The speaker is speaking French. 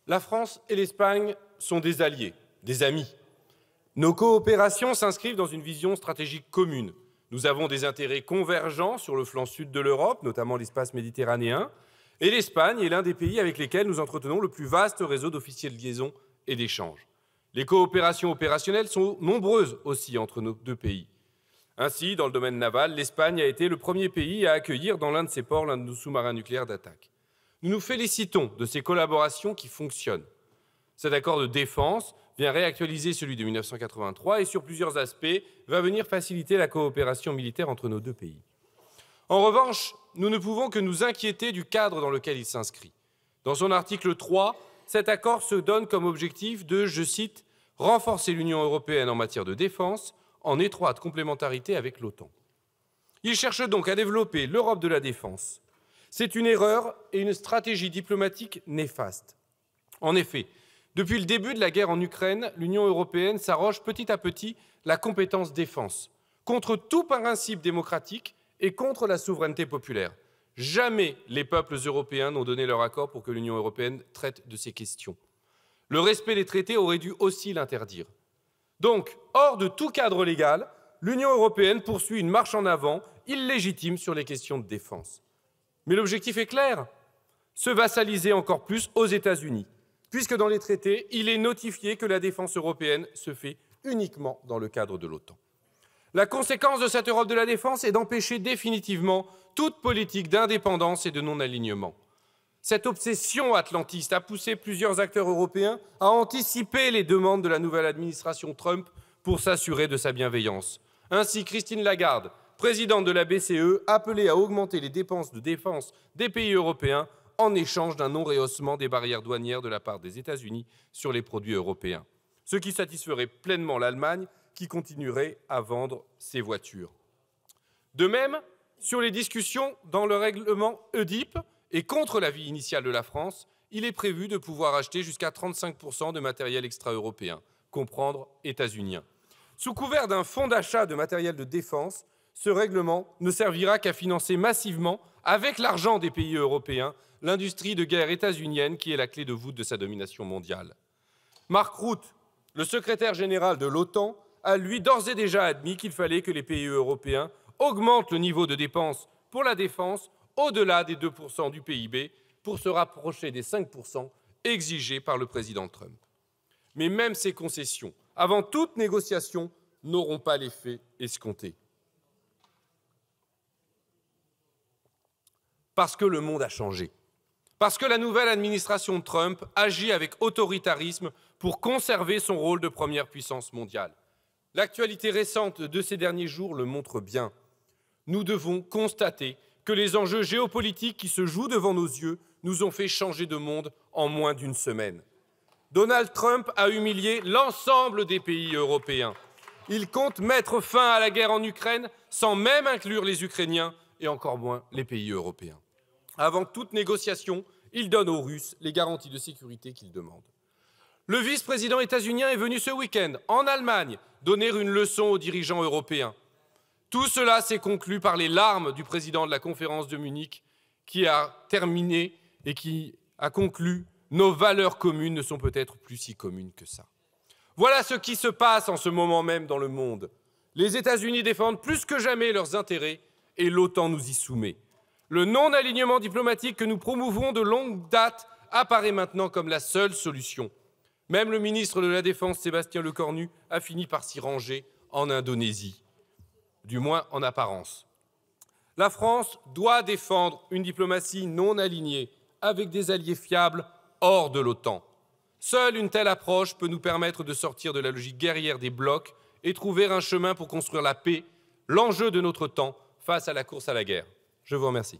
La France et l'Espagne sont des alliés, des amis. Nos coopérations s'inscrivent dans une vision stratégique commune. Nous avons des intérêts convergents sur le flanc sud de l'Europe, notamment l'espace méditerranéen, et l'Espagne est l'un des pays avec lesquels nous entretenons le plus vaste réseau d'officiers de liaison et d'échange. Les coopérations opérationnelles sont nombreuses aussi entre nos deux pays. Ainsi, dans le domaine naval, l'Espagne a été le premier pays à accueillir dans l'un de ses ports l'un de nos sous-marins nucléaires d'attaque. Nous nous félicitons de ces collaborations qui fonctionnent. Cet accord de défense vient réactualiser celui de 1983 et, sur plusieurs aspects, va venir faciliter la coopération militaire entre nos deux pays. En revanche, nous ne pouvons que nous inquiéter du cadre dans lequel il s'inscrit. Dans son article 3, cet accord se donne comme objectif de, je cite, « renforcer l'Union européenne en matière de défense en étroite complémentarité avec l'OTAN ». Il cherche donc à développer l'Europe de la défense. C'est une erreur et une stratégie diplomatique néfaste. En effet, depuis le début de la guerre en Ukraine, l'Union européenne s'arroge petit à petit la compétence défense, contre tout principe démocratique et contre la souveraineté populaire. Jamais les peuples européens n'ont donné leur accord pour que l'Union européenne traite de ces questions. Le respect des traités aurait dû aussi l'interdire. Donc, hors de tout cadre légal, l'Union européenne poursuit une marche en avant illégitime sur les questions de défense. Mais l'objectif est clair, se vassaliser encore plus aux États-Unis, puisque dans les traités, il est notifié que la défense européenne se fait uniquement dans le cadre de l'OTAN. La conséquence de cette Europe de la défense est d'empêcher définitivement toute politique d'indépendance et de non-alignement. Cette obsession atlantiste a poussé plusieurs acteurs européens à anticiper les demandes de la nouvelle administration Trump pour s'assurer de sa bienveillance. Ainsi, Christine Lagarde, présidente de la BCE, appelait à augmenter les dépenses de défense des pays européens en échange d'un non-rehaussement des barrières douanières de la part des États-Unis sur les produits européens, ce qui satisferait pleinement l'Allemagne, qui continuerait à vendre ses voitures. De même, sur les discussions dans le règlement EDIP et contre l'avis initial de la France, il est prévu de pouvoir acheter jusqu'à 35% de matériel extra-européen, comprendre états-unien. Sous couvert d'un fonds d'achat de matériel de défense, ce règlement ne servira qu'à financer massivement, avec l'argent des pays européens, l'industrie de guerre états-unienne qui est la clé de voûte de sa domination mondiale. Mark Rutte, le secrétaire général de l'OTAN, a lui d'ores et déjà admis qu'il fallait que les pays européens augmentent le niveau de dépenses pour la défense au-delà des 2% du PIB pour se rapprocher des 5% exigés par le président Trump. Mais même ces concessions, avant toute négociation, n'auront pas l'effet escompté. Parce que le monde a changé. Parce que la nouvelle administration Trump agit avec autoritarisme pour conserver son rôle de première puissance mondiale. L'actualité récente de ces derniers jours le montre bien. Nous devons constater que les enjeux géopolitiques qui se jouent devant nos yeux nous ont fait changer de monde en moins d'une semaine. Donald Trump a humilié l'ensemble des pays européens. Il compte mettre fin à la guerre en Ukraine sans même inclure les Ukrainiens et encore moins les pays européens. Avant toute négociation, il donne aux Russes les garanties de sécurité qu'ils demandent. Le vice-président états-unien est venu ce week-end, en Allemagne, donner une leçon aux dirigeants européens. Tout cela s'est conclu par les larmes du président de la conférence de Munich, qui a terminé et qui a conclu « Nos valeurs communes ne sont peut-être plus si communes que ça ». Voilà ce qui se passe en ce moment même dans le monde. Les États-Unis défendent plus que jamais leurs intérêts et l'OTAN nous y soumet. Le non-alignement diplomatique que nous promouvons de longue date apparaît maintenant comme la seule solution. Même le ministre de la Défense, Sébastien Lecornu, a fini par s'y ranger en Indonésie, du moins en apparence. La France doit défendre une diplomatie non alignée, avec des alliés fiables hors de l'OTAN. Seule une telle approche peut nous permettre de sortir de la logique guerrière des blocs et trouver un chemin pour construire la paix, l'enjeu de notre temps, face à la course à la guerre. Je vous remercie.